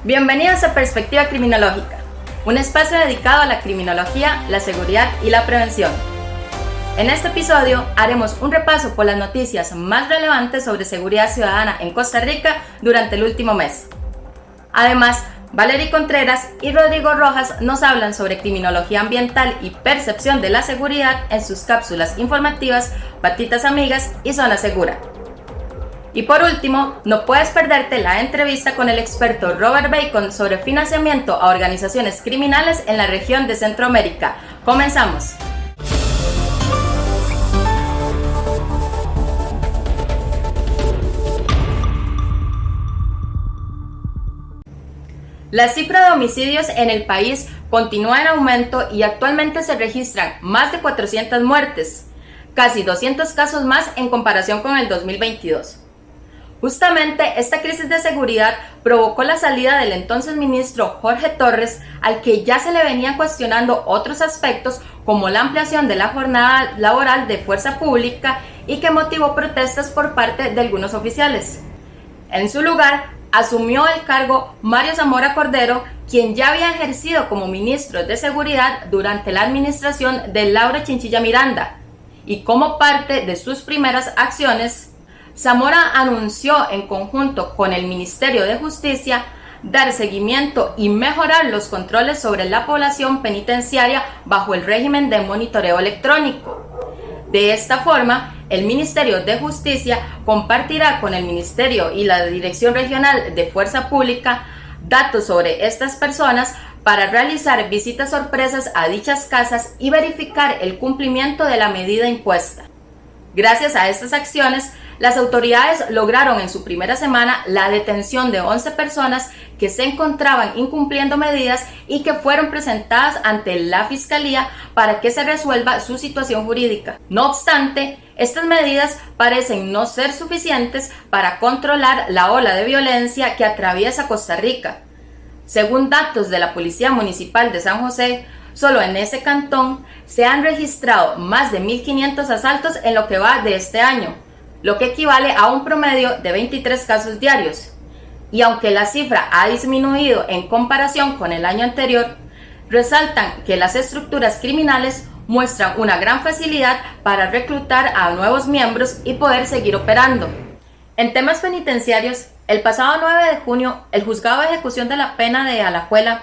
Bienvenidos a Perspectiva Criminológica, un espacio dedicado a la criminología, la seguridad y la prevención. En este episodio haremos un repaso por las noticias más relevantes sobre seguridad ciudadana en Costa Rica durante el último mes. Además, Valery Contreras y Rodrigo Rojas nos hablan sobre criminología ambiental y percepción de la seguridad en sus cápsulas informativas Patitas Amigas y Zona Segura. Y por último, no puedes perderte la entrevista con el experto Robert Bacon sobre financiamiento a organizaciones criminales en la región de Centroamérica. ¡Comenzamos! La cifra de homicidios en el país continúa en aumento y actualmente se registran más de 400 muertes, casi 200 casos más en comparación con el 2022. Justamente esta crisis de seguridad provocó la salida del entonces ministro Jorge Torres, al que ya se le venían cuestionando otros aspectos como la ampliación de la jornada laboral de fuerza pública y que motivó protestas por parte de algunos oficiales. En su lugar, asumió el cargo Mario Zamora Cordero, quien ya había ejercido como ministro de Seguridad durante la administración de Laura Chinchilla Miranda, y como parte de sus primeras acciones, Zamora anunció en conjunto con el Ministerio de Justicia dar seguimiento y mejorar los controles sobre la población penitenciaria bajo el régimen de monitoreo electrónico. De esta forma, el Ministerio de Justicia compartirá con el Ministerio y la Dirección Regional de Fuerza Pública datos sobre estas personas para realizar visitas sorpresas a dichas casas y verificar el cumplimiento de la medida impuesta. Gracias a estas acciones, las autoridades lograron en su primera semana la detención de 11 personas que se encontraban incumpliendo medidas y que fueron presentadas ante la Fiscalía para que se resuelva su situación jurídica. No obstante, estas medidas parecen no ser suficientes para controlar la ola de violencia que atraviesa Costa Rica. Según datos de la Policía Municipal de San José, solo en ese cantón se han registrado más de 1.500 asaltos en lo que va de este año, lo que equivale a un promedio de 23 casos diarios. Y aunque la cifra ha disminuido en comparación con el año anterior, resaltan que las estructuras criminales muestran una gran facilidad para reclutar a nuevos miembros y poder seguir operando. En temas penitenciarios, el pasado 9 de junio, el Juzgado de Ejecución de la Pena de Alajuela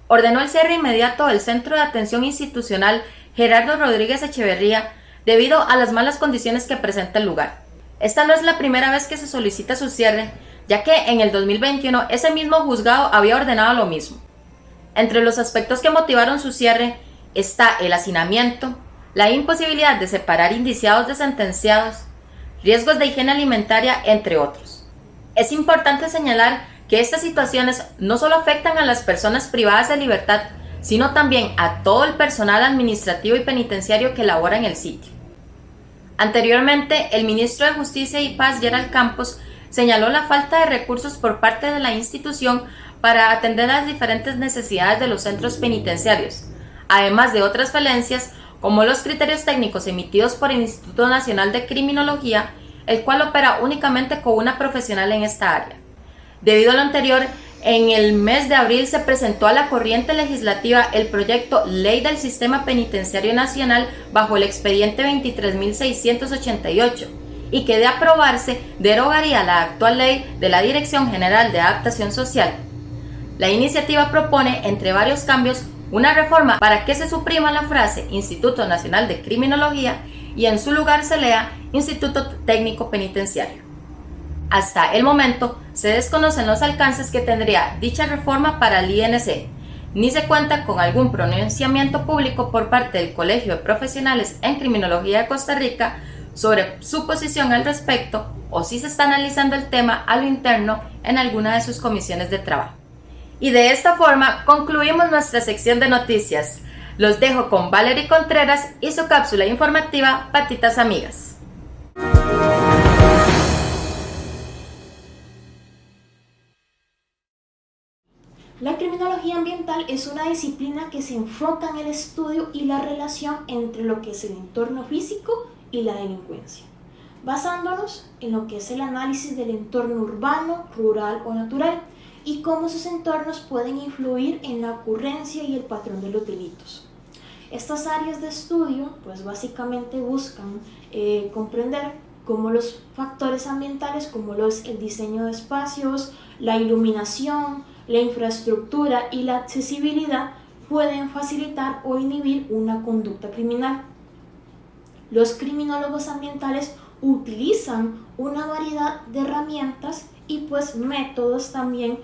ordenó el cierre inmediato del Centro de Atención Institucional Gerardo Rodríguez Echeverría debido a las malas condiciones que presenta el lugar. Esta no es la primera vez que se solicita su cierre, ya que en el 2021 ese mismo juzgado había ordenado lo mismo. Entre los aspectos que motivaron su cierre está el hacinamiento, la imposibilidad de separar indiciados de sentenciados, riesgos de higiene alimentaria, entre otros. Es importante señalar que estas situaciones no solo afectan a las personas privadas de libertad, sino también a todo el personal administrativo y penitenciario que labora en el sitio. Anteriormente, el ministro de Justicia y Paz, Gerald Campos, señaló la falta de recursos por parte de la institución para atender las diferentes necesidades de los centros penitenciarios, además de otras falencias como los criterios técnicos emitidos por el Instituto Nacional de Criminología, el cual opera únicamente con una profesional en esta área. Debido a lo anterior, en el mes de abril se presentó a la corriente legislativa el proyecto Ley del Sistema Penitenciario Nacional bajo el expediente 23.688 y que de aprobarse derogaría la actual ley de la Dirección General de Adaptación Social. La iniciativa propone, entre varios cambios, una reforma para que se suprima la frase Instituto Nacional de Criminología y en su lugar se lea Instituto Técnico Penitenciario. Hasta el momento, se desconocen los alcances que tendría dicha reforma para el INC, ni se cuenta con algún pronunciamiento público por parte del Colegio de Profesionales en Criminología de Costa Rica sobre su posición al respecto o si se está analizando el tema a lo interno en alguna de sus comisiones de trabajo. Y de esta forma concluimos nuestra sección de noticias. Los dejo con Valery Contreras y su cápsula informativa Patitas Amigas. La criminología ambiental es una disciplina que se enfoca en el estudio y la relación entre lo que es el entorno físico y la delincuencia, basándonos en lo que es el análisis del entorno urbano, rural o natural y cómo sus entornos pueden influir en la ocurrencia y el patrón de los delitos. Estas áreas de estudio pues básicamente buscan comprender cómo los factores ambientales como el diseño de espacios, la iluminación, la infraestructura y la accesibilidad pueden facilitar o inhibir una conducta criminal. Los criminólogos ambientales utilizan una variedad de herramientas y pues métodos también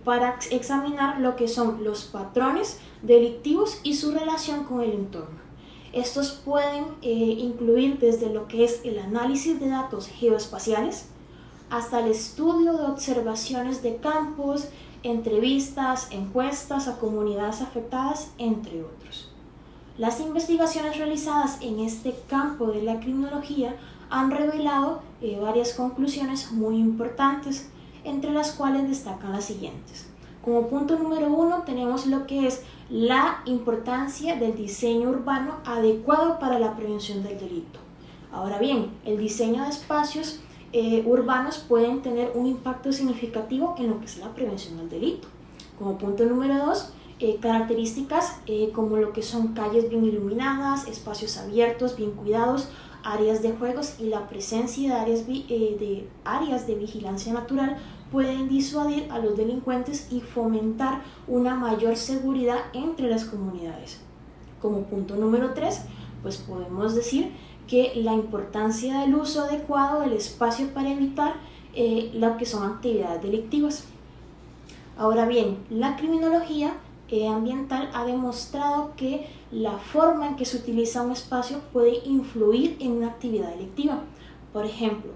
para examinar lo que son los patrones delictivos y su relación con el entorno. Estos pueden incluir desde lo que es el análisis de datos geoespaciales hasta el estudio de observaciones de campos, entrevistas, encuestas a comunidades afectadas, entre otros. Las investigaciones realizadas en este campo de la criminología han revelado varias conclusiones muy importantes, entre las cuales destacan las siguientes. Como punto número 1 tenemos lo que es la importancia del diseño urbano adecuado para la prevención del delito. Ahora bien, el diseño de espacios urbanos pueden tener un impacto significativo en lo que es la prevención del delito. Como punto número 2, características como lo que son calles bien iluminadas, espacios abiertos, bien cuidados, áreas de juegos y la presencia de áreas de vigilancia natural pueden disuadir a los delincuentes y fomentar una mayor seguridad entre las comunidades. Como punto número 3, pues podemos decir que la importancia del uso adecuado del espacio para evitar lo que son actividades delictivas. Ahora bien, la criminología ambiental ha demostrado que la forma en que se utiliza un espacio puede influir en una actividad delictiva. Por ejemplo,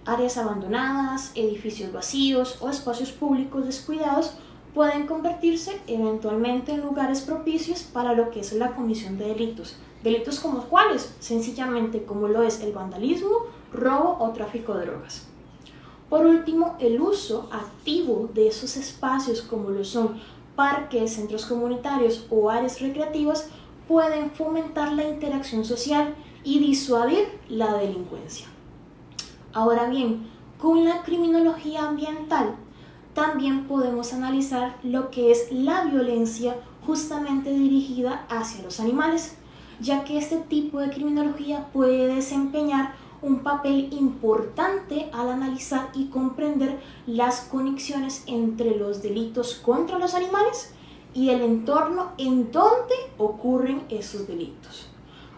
áreas abandonadas, edificios vacíos o espacios públicos descuidados pueden convertirse eventualmente en lugares propicios para lo que es la comisión de delitos. Delitos como cuáles, sencillamente como lo es el vandalismo, robo o tráfico de drogas. Por último, el uso activo de esos espacios como lo son parques, centros comunitarios o áreas recreativas pueden fomentar la interacción social y disuadir la delincuencia. Ahora bien, con la criminología ambiental también podemos analizar lo que es la violencia justamente dirigida hacia los animales, ya que este tipo de criminología puede desempeñar un papel importante al analizar y comprender las conexiones entre los delitos contra los animales y el entorno en donde ocurren esos delitos.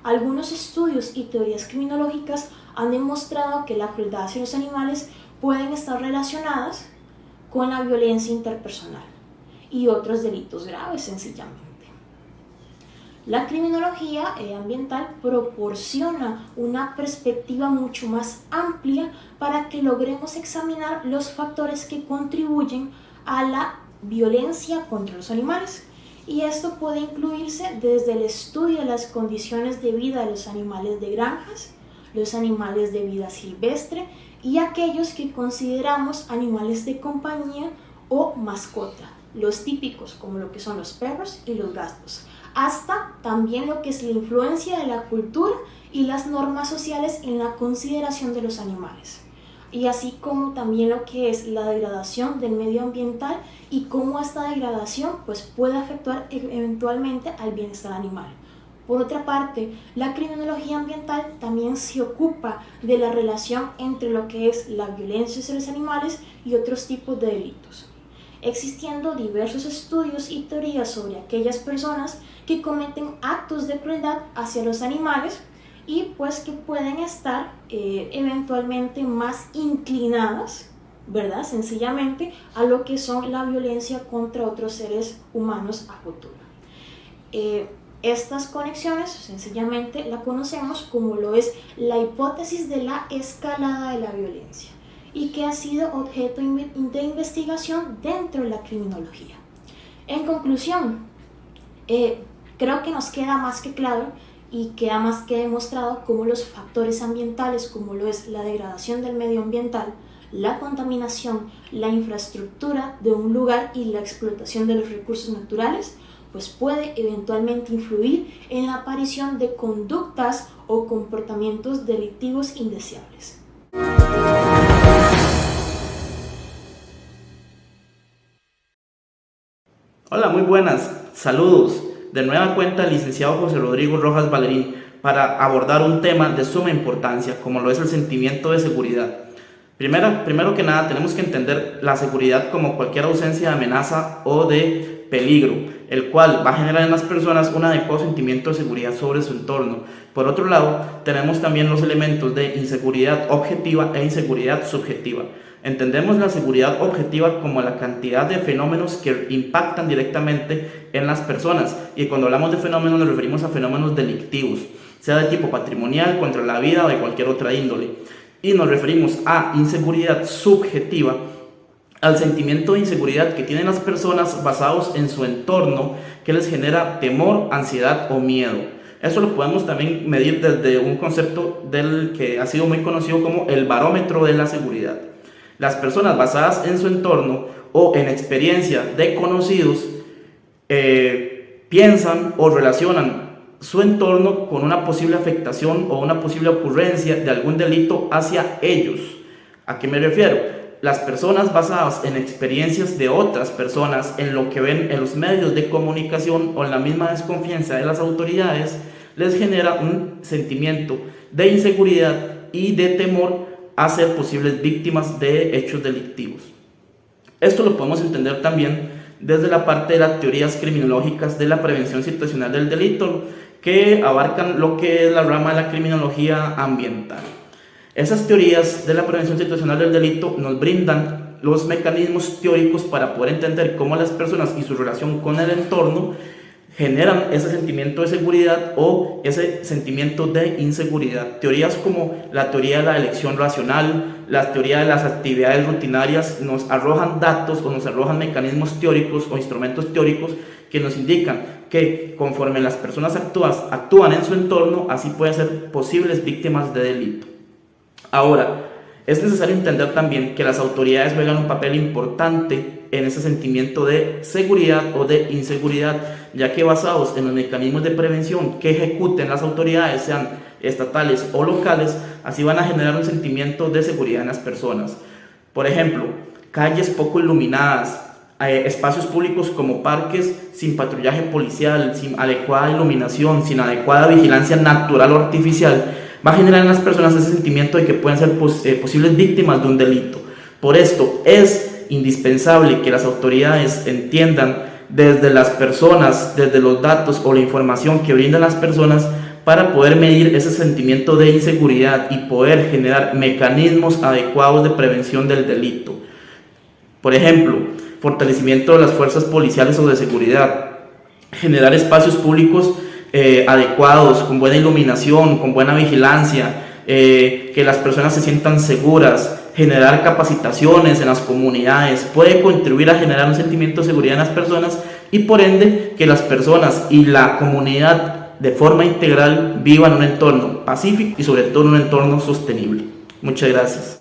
Algunos estudios y teorías criminológicas han demostrado que la crueldad hacia los animales pueden estar relacionadas con la violencia interpersonal y otros delitos graves sencillamente. La criminología ambiental proporciona una perspectiva mucho más amplia para que logremos examinar los factores que contribuyen a la violencia contra los animales. Y esto puede incluirse desde el estudio de las condiciones de vida de los animales de granjas, los animales de vida silvestre y aquellos que consideramos animales de compañía o mascota, los típicos como lo que son los perros y los gatos, hasta también lo que es la influencia de la cultura y las normas sociales en la consideración de los animales, y así como también lo que es la degradación del medio ambiental y cómo esta degradación pues, puede afectar eventualmente al bienestar animal. Por otra parte, la criminología ambiental también se ocupa de la relación entre lo que es la violencia hacia los animales y otros tipos de delitos, existiendo diversos estudios y teorías sobre aquellas personas que cometen actos de crueldad hacia los animales y pues que pueden estar eventualmente más inclinadas, ¿verdad? Sencillamente a lo que son la violencia contra otros seres humanos a futuro. Estas conexiones sencillamente la conocemos como lo es la hipótesis de la escalada de la violencia y que ha sido objeto de investigación dentro de la criminología. En conclusión, creo que nos queda más que claro y queda más que demostrado cómo los factores ambientales, como lo es la degradación del medio ambiental, la contaminación, la infraestructura de un lugar y la explotación de los recursos naturales, pues puede eventualmente influir en la aparición de conductas o comportamientos delictivos indeseables. Hola, muy buenas. Saludos. De nueva cuenta, el licenciado José Rodrigo Rojas Valerín para abordar un tema de suma importancia, como lo es el sentimiento de seguridad. Primero que nada, tenemos que entender la seguridad como cualquier ausencia de amenaza o de peligro, el cual va a generar en las personas un adecuado sentimiento de seguridad sobre su entorno. Por otro lado, tenemos también los elementos de inseguridad objetiva e inseguridad subjetiva. Entendemos la seguridad objetiva como la cantidad de fenómenos que impactan directamente en las personas, y cuando hablamos de fenómenos nos referimos a fenómenos delictivos, sea de tipo patrimonial, contra la vida o de cualquier otra índole. Y nos referimos a inseguridad subjetiva, al sentimiento de inseguridad que tienen las personas basados en su entorno, que les genera temor, ansiedad o miedo. Eso lo podemos también medir desde un concepto del que ha sido muy conocido como el barómetro de la seguridad. Las personas basadas en su entorno o en experiencia de conocidos piensan o relacionan su entorno con una posible afectación o una posible ocurrencia de algún delito hacia ellos. ¿A qué me refiero? Las personas basadas en experiencias de otras personas, en lo que ven en los medios de comunicación o en la misma desconfianza de las autoridades, les genera un sentimiento de inseguridad y de temor a ser posibles víctimas de hechos delictivos. Esto lo podemos entender también desde la parte de las teorías criminológicas de la prevención situacional del delito, que abarcan lo que es la rama de la criminología ambiental. Esas teorías de la prevención situacional del delito nos brindan los mecanismos teóricos para poder entender cómo las personas y su relación con el entorno generan ese sentimiento de seguridad o ese sentimiento de inseguridad. Teorías como la teoría de la elección racional, la teoría de las actividades rutinarias nos arrojan datos o nos arrojan mecanismos teóricos o instrumentos teóricos que nos indican que conforme las personas actúan en su entorno, así pueden ser posibles víctimas de delito. Ahora, es necesario entender también que las autoridades juegan un papel importante en ese sentimiento de seguridad o de inseguridad, ya que basados en los mecanismos de prevención que ejecuten las autoridades, sean estatales o locales, así van a generar un sentimiento de seguridad en las personas. Por ejemplo, calles poco iluminadas, espacios públicos como parques sin patrullaje policial, sin adecuada iluminación, sin adecuada vigilancia natural o artificial, va a generar en las personas ese sentimiento de que pueden ser posibles víctimas de un delito. Por esto es indispensable que las autoridades entiendan desde las personas, desde los datos o la información que brindan las personas, para poder medir ese sentimiento de inseguridad y poder generar mecanismos adecuados de prevención del delito. Por ejemplo, fortalecimiento de las fuerzas policiales o de seguridad, generar espacios públicos adecuados, con buena iluminación, con buena vigilancia, que las personas se sientan seguras, generar capacitaciones en las comunidades, puede contribuir a generar un sentimiento de seguridad en las personas y por ende que las personas y la comunidad de forma integral vivan en un entorno pacífico y sobre todo en un entorno sostenible. Muchas gracias.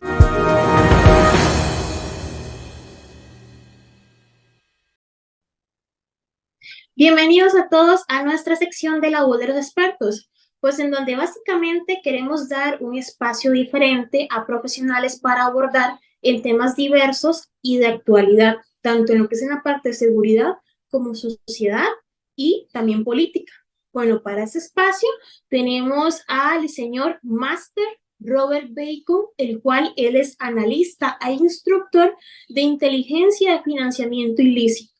Bienvenidos a todos a nuestra sección de la voz de los expertos, pues en donde básicamente queremos dar un espacio diferente a profesionales para abordar en temas diversos y de actualidad, tanto en lo que es en la parte de seguridad como sociedad y también política. Bueno, para este espacio tenemos al señor Máster Robert Bacon, el cual él es analista e instructor de inteligencia de financiamiento ilícito.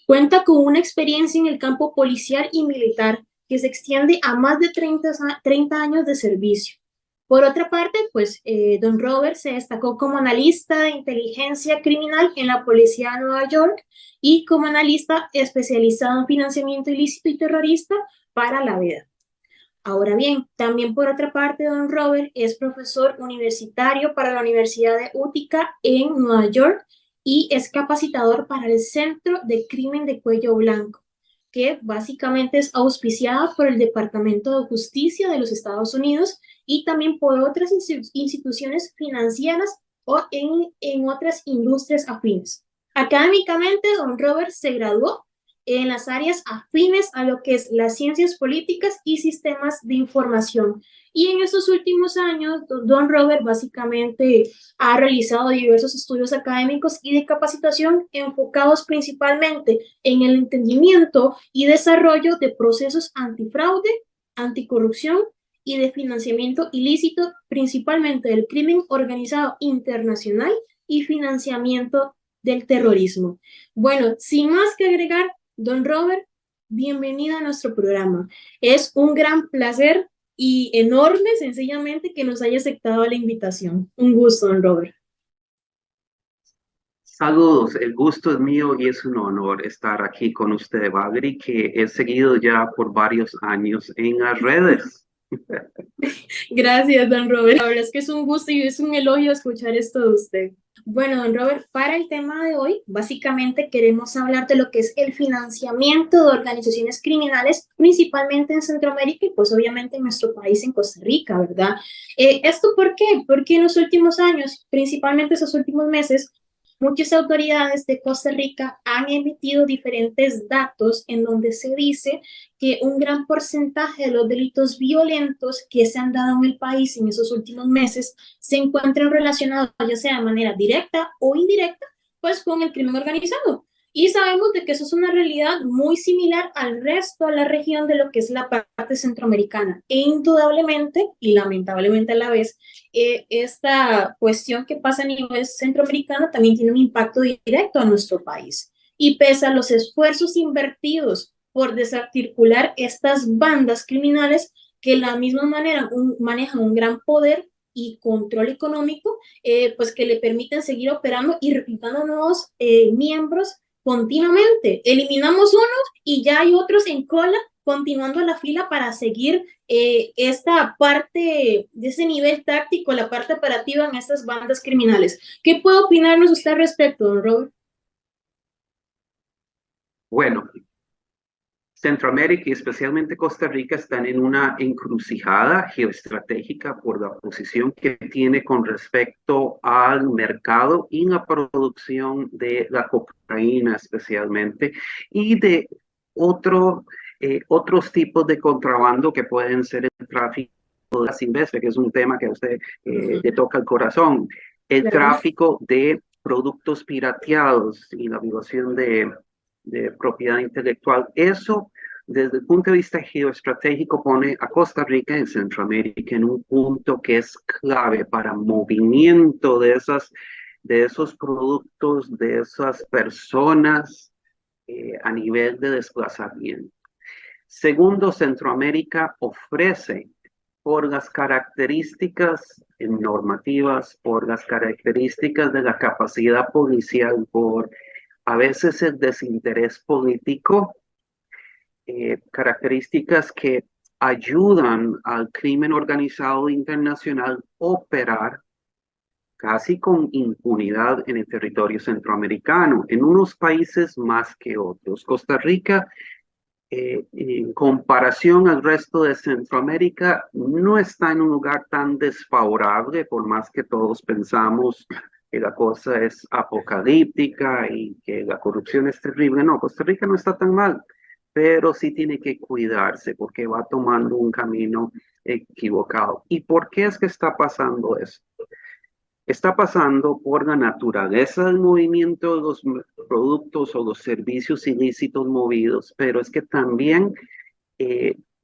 Cuenta con una experiencia en el campo policial y militar que se extiende a más de 30 años de servicio. Por otra parte, pues, don Robert se destacó como analista de inteligencia criminal en la Policía de Nueva York y como analista especializado en financiamiento ilícito y terrorista para la DEA. Ahora bien, también por otra parte, don Robert es profesor universitario para la Universidad de Utica en Nueva York y es capacitador para el Centro de Crimen de Cuello Blanco, que básicamente es auspiciada por el Departamento de Justicia de los Estados Unidos y también por otras instituciones financieras o en otras industrias afines. Académicamente, don Robert se graduó en las áreas afines a lo que es las ciencias políticas y sistemas de información. Y en estos últimos años, don Robert básicamente ha realizado diversos estudios académicos y de capacitación enfocados principalmente en el entendimiento y desarrollo de procesos antifraude, anticorrupción y de financiamiento ilícito, principalmente del crimen organizado internacional y financiamiento del terrorismo. Bueno, sin más que agregar, don Robert, bienvenido a nuestro programa. Es un gran placer y enorme, sencillamente, que nos haya aceptado la invitación. Un gusto, don Robert. Saludos, el gusto es mío y es un honor estar aquí con usted, Valerie, que he seguido ya por varios años en las redes. Gracias, don Robert. La verdad es que es un gusto y es un elogio escuchar esto de usted. Bueno, don Robert, para el tema de hoy, básicamente queremos hablar de lo que es el financiamiento de organizaciones criminales, principalmente en Centroamérica y pues obviamente en nuestro país, en Costa Rica, ¿verdad? ¿Esto por qué? Porque en los últimos años, principalmente esos últimos meses, muchas autoridades de Costa Rica han emitido diferentes datos en donde se dice que un gran porcentaje de los delitos violentos que se han dado en el país en esos últimos meses se encuentran relacionados ya sea de manera directa o indirecta pues con el crimen organizado. Y sabemos de que eso es una realidad muy similar al resto de la región de lo que es la parte centroamericana. E indudablemente y lamentablemente a la vez, esta cuestión que pasa a nivel centroamericano también tiene un impacto directo a nuestro país. Y pese a los esfuerzos invertidos por desarticular estas bandas criminales que de la misma manera manejan un gran poder y control económico, pues que le permiten seguir operando y reclutando nuevos miembros continuamente. Eliminamos unos y ya hay otros en cola continuando la fila para seguir esta parte de ese nivel táctico, la parte operativa en estas bandas criminales. ¿Qué puede opinarnos usted al respecto, don Robert? Bueno, Centroamérica y especialmente Costa Rica están en una encrucijada geoestratégica por la posición que tiene con respecto al mercado y la producción de la cocaína especialmente y de otros tipos de contrabando que pueden ser el tráfico de la silvestre, que es un tema que a usted le toca el corazón, el tráfico de productos pirateados y la violación de propiedad intelectual. Eso, desde el punto de vista geoestratégico, pone a Costa Rica en Centroamérica en un punto que es clave para movimiento de esos productos, de esas personas a nivel de desplazamiento. Segundo, Centroamérica ofrece, por las características normativas, por las características de la capacidad policial, por a veces el desinterés político, características que ayudan al crimen organizado internacional a operar casi con impunidad en el territorio centroamericano, en unos países más que otros. Costa Rica, en comparación al resto de Centroamérica, no está en un lugar tan desfavorable, por más que todos pensamos que la cosa es apocalíptica y que la corrupción es terrible. No, Costa Rica no está tan mal, pero sí tiene que cuidarse porque va tomando un camino equivocado. ¿Y por qué es que está pasando eso? Está pasando por la naturaleza del movimiento de los productos o los servicios ilícitos movidos, pero es que también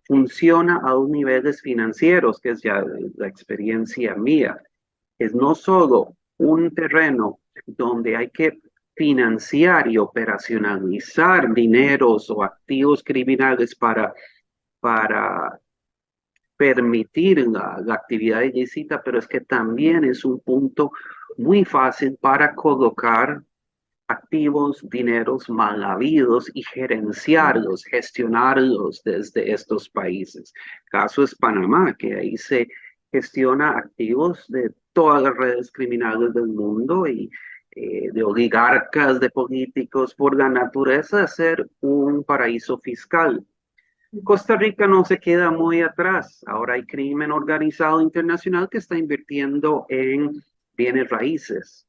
funciona a los niveles financieros, que es ya la experiencia mía. Es no solo un terreno donde hay que financiar y operacionalizar dineros o activos criminales para permitir la actividad ilícita, pero es que también es un punto muy fácil para colocar activos, dineros mal habidos y gerenciarlos, gestionarlos desde estos países. Caso es Panamá, que ahí se gestiona activos de todas las redes criminales del mundo y de oligarcas, de políticos, por la naturaleza de ser un paraíso fiscal. Costa Rica no se queda muy atrás. Ahora hay crimen organizado internacional que está invirtiendo en bienes raíces.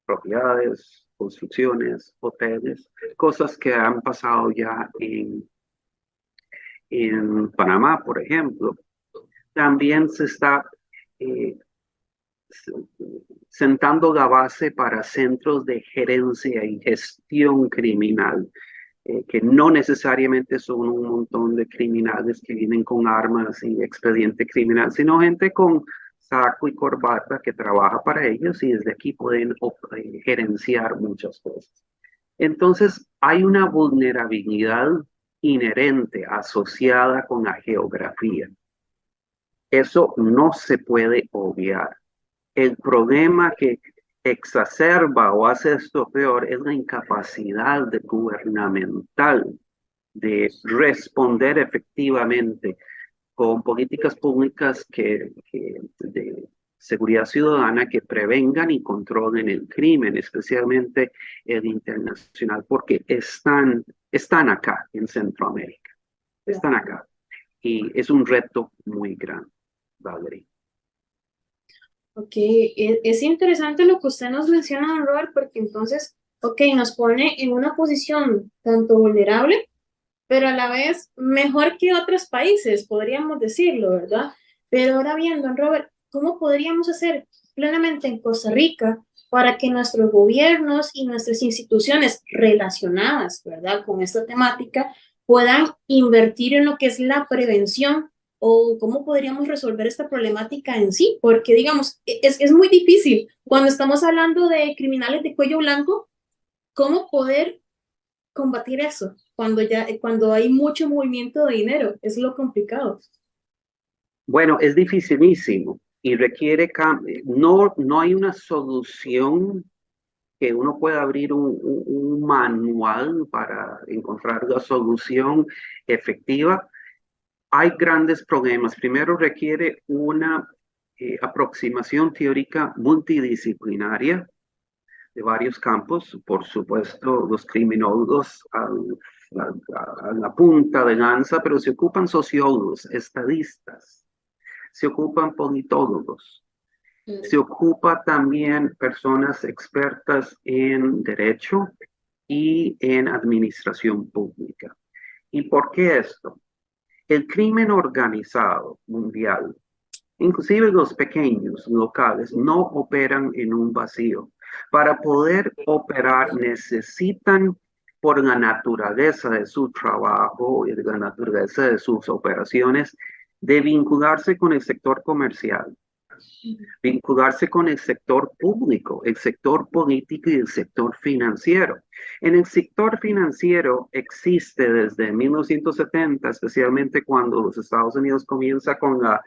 propiedades, construcciones, hoteles, cosas que han pasado ya en Panamá, por ejemplo. También se está eh, sentando la base para centros de gerencia y gestión criminal, que no necesariamente son un montón de criminales que vienen con armas y expediente criminal, sino gente con saco y corbata que trabaja para ellos y desde aquí pueden gerenciar muchas cosas. Entonces, hay una vulnerabilidad inherente asociada con la geografía. Eso no se puede obviar. El problema que exacerba o hace esto peor es la incapacidad gubernamental de responder efectivamente con políticas públicas de seguridad ciudadana que prevengan y controlen el crimen, especialmente el internacional, porque están acá en Centroamérica, están acá. Y es un reto muy grande, Valerie. Ok, es interesante lo que usted nos menciona, don Robert, porque entonces, ok, nos pone en una posición tanto vulnerable, pero a la vez mejor que otros países, podríamos decirlo, ¿verdad? Pero ahora bien, don Robert, ¿cómo podríamos hacer plenamente en Costa Rica para que nuestros gobiernos y nuestras instituciones relacionadas, ¿verdad?, con esta temática puedan invertir en lo que es la prevención? ¿O cómo podríamos resolver esta problemática en sí? Porque, digamos, es muy difícil cuando estamos hablando de criminales de cuello blanco, ¿cómo poder combatir eso cuando hay mucho movimiento de dinero? Es lo complicado. Bueno, es dificilísimo y requiere no hay una solución que uno pueda abrir un manual para encontrar la solución efectiva. Hay grandes problemas. Primero requiere una aproximación teórica multidisciplinaria de varios campos, por supuesto, los criminólogos a la punta de lanza, pero se ocupan sociólogos, estadistas, se ocupan politólogos, se ocupa también personas expertas en derecho y en administración pública. ¿Y por qué esto? El crimen organizado mundial, inclusive los pequeños locales, no operan en un vacío. Para poder operar necesitan, por la naturaleza de su trabajo y de la naturaleza de sus operaciones, de vincularse con el sector comercial, vincularse con el sector público, el sector político y el sector financiero. En el sector financiero existe desde 1970, especialmente cuando los Estados Unidos comienza con la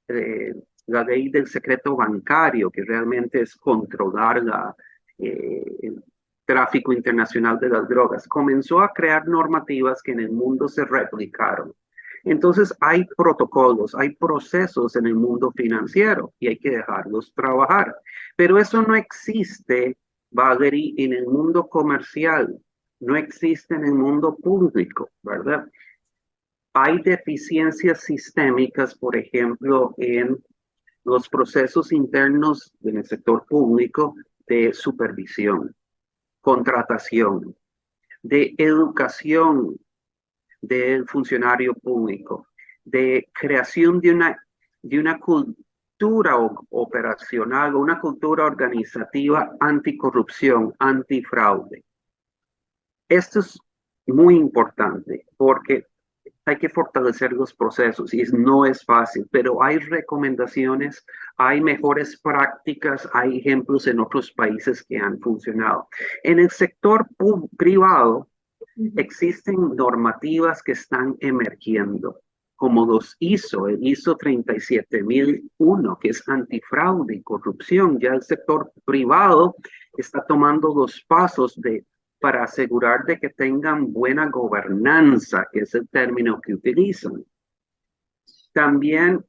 ley del secreto bancario, que realmente es controlar el tráfico internacional de las drogas. Comenzó a crear normativas que en el mundo se replicaron. Entonces hay protocolos, hay procesos en el mundo financiero y hay que dejarlos trabajar. Pero eso no existe, Valerie, en el mundo comercial, no existe en el mundo público, ¿verdad? Hay deficiencias sistémicas, por ejemplo, en los procesos internos en el sector público de supervisión, contratación, de educación del funcionario público, de creación de una cultura operacional, una cultura organizativa anticorrupción, antifraude. Esto es muy importante porque hay que fortalecer los procesos y no es fácil, pero hay recomendaciones, hay mejores prácticas, hay ejemplos en otros países que han funcionado. En el sector privado existen normativas que están emergiendo, como los ISO, el ISO 37001, que es antifraude y corrupción. Ya el sector privado está tomando los pasos para asegurar de que tengan buena gobernanza, que es el término que utilizan. También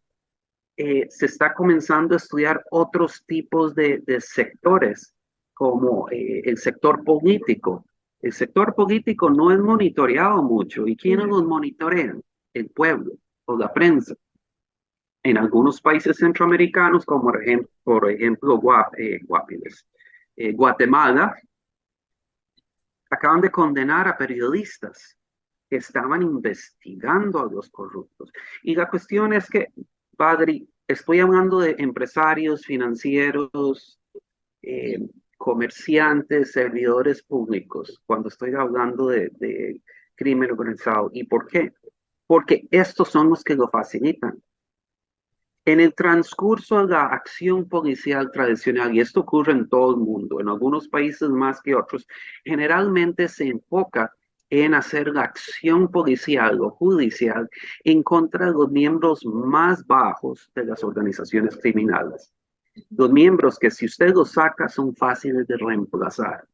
se está comenzando a estudiar otros tipos de sectores, como el sector político. El sector político no es monitoreado mucho. ¿Y quiénes los monitorean? El pueblo o la prensa. En algunos países centroamericanos, como por ejemplo Guapiles, Guatemala, acaban de condenar a periodistas que estaban investigando a los corruptos. Y la cuestión es que, Badri, estoy hablando de empresarios financieros, comerciantes, servidores públicos, cuando estoy hablando de crimen organizado. ¿Y por qué? Porque estos son los que lo facilitan. En el transcurso de la acción policial tradicional, y esto ocurre en todo el mundo, en algunos países más que otros, generalmente se enfoca en hacer la acción policial o judicial en contra de los miembros más bajos de las organizaciones criminales. Los miembros que si usted los saca son fáciles de reemplazar.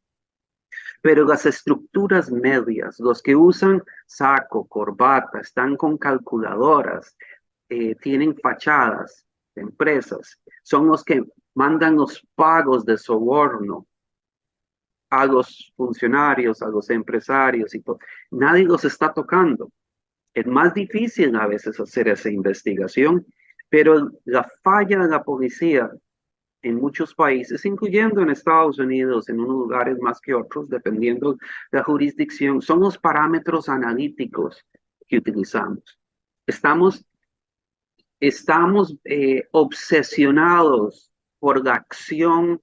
Pero las estructuras medias, los que usan saco, corbata, están con calculadoras, tienen fachadas de empresas, son los que mandan los pagos de soborno a los funcionarios, a los empresarios, y nadie los está tocando. Es más difícil a veces hacer esa investigación, pero la falla de la policía en muchos países, incluyendo en Estados Unidos, en unos lugares más que otros, dependiendo de la jurisdicción, son los parámetros analíticos que utilizamos. Estamos obsesionados por la acción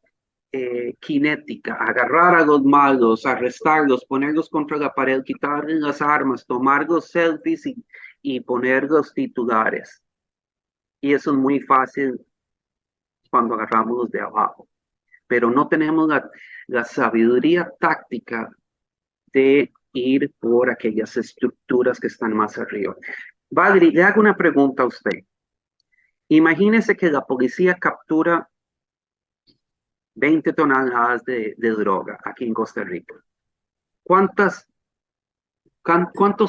cinética, agarrar a los malos, arrestarlos, ponerlos contra la pared, quitarles las armas, tomar los selfies y poner los titulares. Y eso es muy fácil cuando agarramos los de abajo. Pero no tenemos la sabiduría táctica de ir por aquellas estructuras que están más arriba. Valerie, le hago una pregunta a usted. Imagínese que la policía captura 20 toneladas de droga aquí en Costa Rica. ¿Cuántos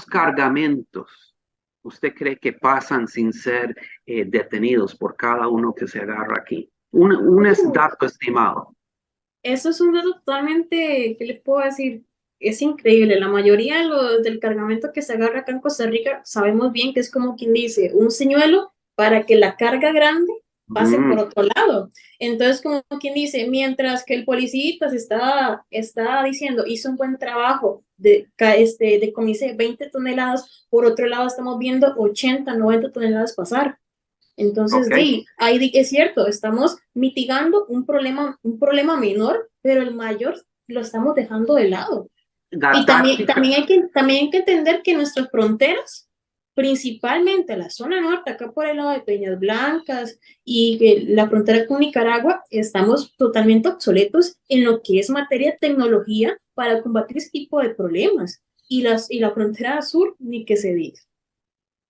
cargamentos usted cree que pasan sin ser detenidos por cada uno que se agarra aquí? Un dato estimado. Eso es un dato totalmente, ¿qué les puedo decir? Es increíble. La mayoría del cargamento que se agarra acá en Costa Rica, sabemos bien que es como quien dice, un señuelo para que la carga grande pase por otro lado. Entonces, como quien dice, mientras que el policía se está diciendo, hizo un buen trabajo, decomisé 20 toneladas, por otro lado estamos viendo 80, 90 toneladas pasar. Entonces, sí, ahí es cierto, estamos mitigando un problema menor, pero el mayor lo estamos dejando de lado. Y también hay que entender que nuestras fronteras, principalmente la zona norte, acá por el lado de Peñas Blancas y la frontera con Nicaragua, estamos totalmente obsoletos en lo que es materia de tecnología para combatir ese tipo de problemas. Y la frontera sur, ni que se diga.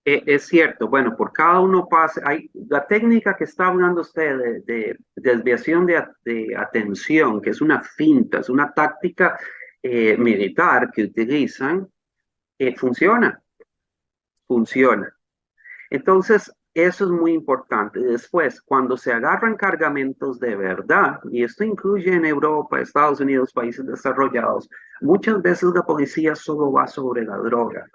Es cierto, bueno, por cada uno pasa, la técnica que está hablando usted de desviación de atención, que es una finta, es una táctica militar que utilizan, funciona. Entonces, eso es muy importante. Después, cuando se agarran cargamentos de verdad, y esto incluye en Europa, Estados Unidos, países desarrollados, muchas veces la policía solo va sobre la droga,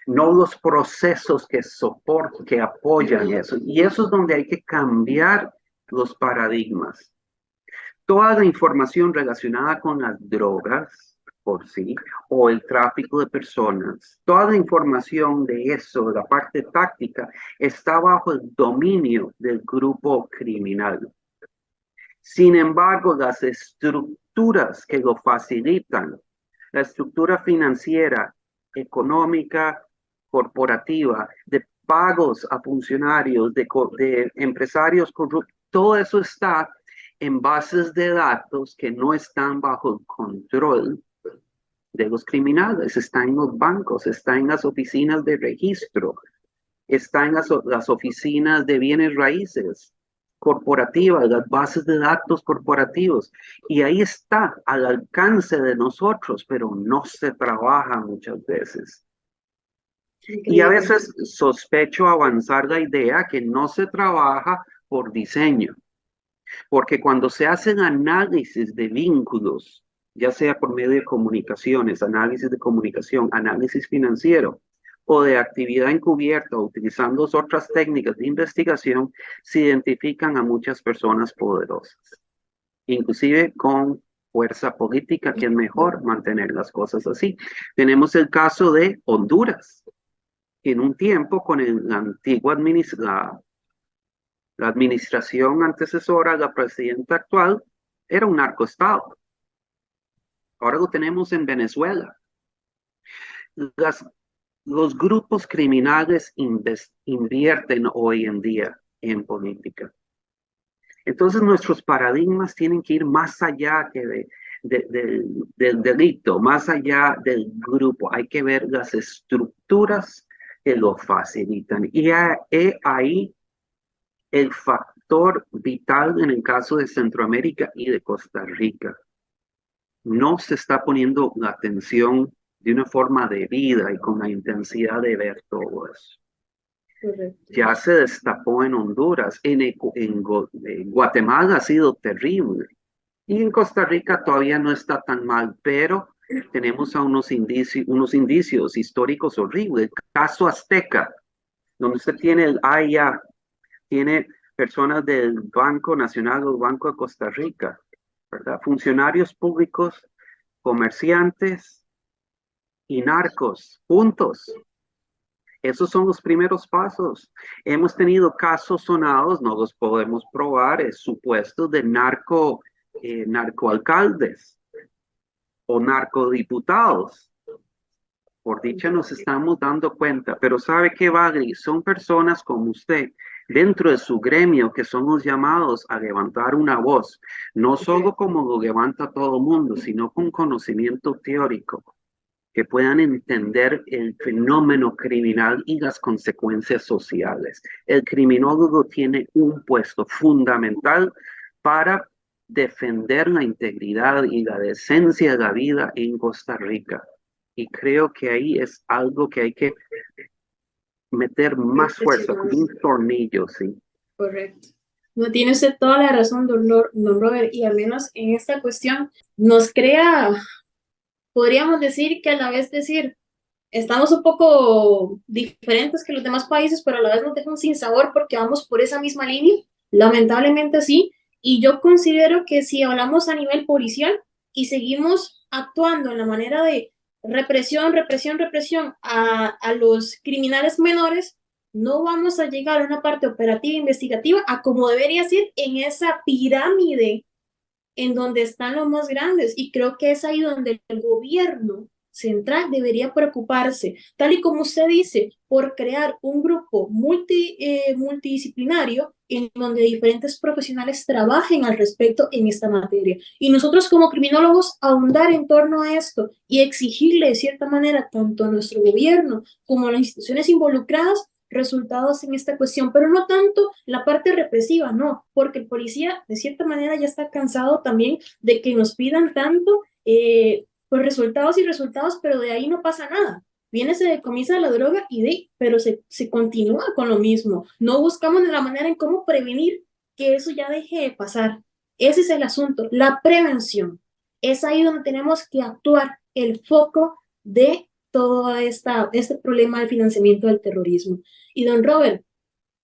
no los procesos que soportan, que apoyan eso. Y eso es donde hay que cambiar los paradigmas. Toda la información relacionada con las drogas por sí, o el tráfico de personas, toda la información de eso, de la parte táctica, está bajo el dominio del grupo criminal. Sin embargo, las estructuras que lo facilitan, la estructura financiera, económica, corporativa, de pagos a funcionarios, de empresarios corruptos, todo eso está en bases de datos que no están bajo el control de los criminales, está en los bancos, está en las oficinas de registro, está en las oficinas de bienes raíces corporativas, las bases de datos corporativos, y ahí está al alcance de nosotros, pero no se trabaja muchas veces. Y a veces sospecho avanzar la idea que no se trabaja por diseño, porque cuando se hacen análisis de vínculos, ya sea por medio de comunicaciones, análisis de comunicación, análisis financiero, o de actividad encubierta, utilizando otras técnicas de investigación, se identifican a muchas personas poderosas. inclusive con fuerza política, que es mejor mantener las cosas así. Tenemos el caso de Honduras, que en un tiempo con la antigua la administración antecesora, la presidenta actual, era un narcoestado. Ahora lo tenemos en Venezuela. Los grupos criminales invierten hoy en día en política. Entonces nuestros paradigmas tienen que ir más allá que del delito, más allá del grupo. Hay que ver las estructuras que lo facilitan. Y ahí el factor vital en el caso de Centroamérica y de Costa Rica. No se está poniendo la atención de una forma debida y con la intensidad de ver todo eso. Correcto. Ya se destapó en Honduras, en Guatemala ha sido terrible y en Costa Rica todavía no está tan mal, pero tenemos a unos indicios históricos horribles. El caso Azteca, donde usted tiene el AIA, tiene personas del Banco Nacional o Banco de Costa Rica, ¿verdad? Funcionarios públicos, comerciantes y narcos, juntos. Esos son los primeros pasos. Hemos tenido casos sonados, no los podemos probar, es supuesto de narcoalcaldes o narcodiputados. Por dicha nos estamos dando cuenta, pero ¿sabe qué, Bagri? Son personas como usted, dentro de su gremio, que son los llamados a levantar una voz, no solo como lo levanta todo el mundo, sino con conocimiento teórico, que puedan entender el fenómeno criminal y las consecuencias sociales. El criminólogo tiene un puesto fundamental para defender la integridad y la decencia de la vida en Costa Rica. Y creo que ahí es algo que hay que meter más fuerza, con un tornillo, sí. Correcto. No tiene usted toda la razón, don Robert, y al menos en esta cuestión nos crea, podríamos decir que a la vez decir, estamos un poco diferentes que los demás países, pero a la vez nos deja un sinsabor porque vamos por esa misma línea, lamentablemente sí, y yo considero que si hablamos a nivel policial y seguimos actuando en la manera de represión a los criminales menores, no vamos a llegar a una parte operativa e investigativa a como debería ser en esa pirámide en donde están los más grandes, y creo que es ahí donde el gobierno central debería preocuparse, tal y como usted dice, por crear un grupo multidisciplinario en donde diferentes profesionales trabajen al respecto en esta materia. Y nosotros como criminólogos ahondar en torno a esto y exigirle de cierta manera tanto a nuestro gobierno como a las instituciones involucradas resultados en esta cuestión, pero no tanto la parte represiva, no, porque el policía de cierta manera ya está cansado también de que nos pidan tanto pues resultados, pero de ahí no pasa nada. Viene, se decomisa la droga pero se continúa con lo mismo. No buscamos la manera en cómo prevenir que eso ya deje de pasar. Ese es el asunto, la prevención. Es ahí donde tenemos que actuar, el foco de todo este problema del financiamiento del terrorismo. Y don Robert,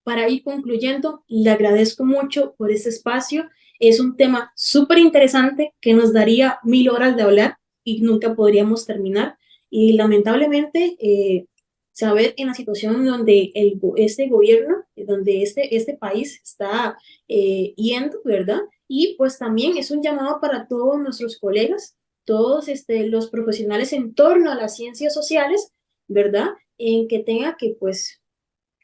para ir concluyendo, le agradezco mucho por este espacio. Es un tema súper interesante que nos daría 1000 horas de hablar y nunca podríamos terminar. Y lamentablemente, saber en la situación donde este gobierno, donde este país está yendo, ¿verdad? Y pues también es un llamado para todos nuestros colegas, todos los profesionales en torno a las ciencias sociales, ¿verdad? En que tenga que, pues,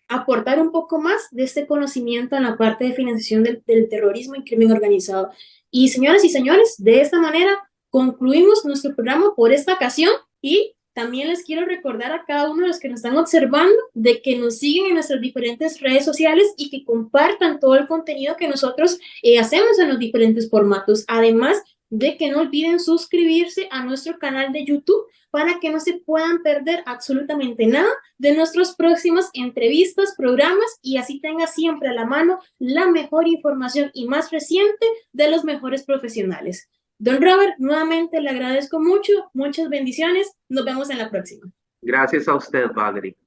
aportar un poco más de este conocimiento en la parte de financiación del terrorismo y crimen organizado. Y señoras y señores, de esta manera concluimos nuestro programa por esta ocasión y también les quiero recordar a cada uno de los que nos están observando de que nos siguen en nuestras diferentes redes sociales y que compartan todo el contenido que nosotros hacemos en los diferentes formatos. Además de que no olviden suscribirse a nuestro canal de YouTube para que no se puedan perder absolutamente nada de nuestras próximas entrevistas, programas, y así tenga siempre a la mano la mejor información y más reciente de los mejores profesionales. Don Robert, nuevamente le agradezco mucho, muchas bendiciones, nos vemos en la próxima. Gracias a usted, Valerie.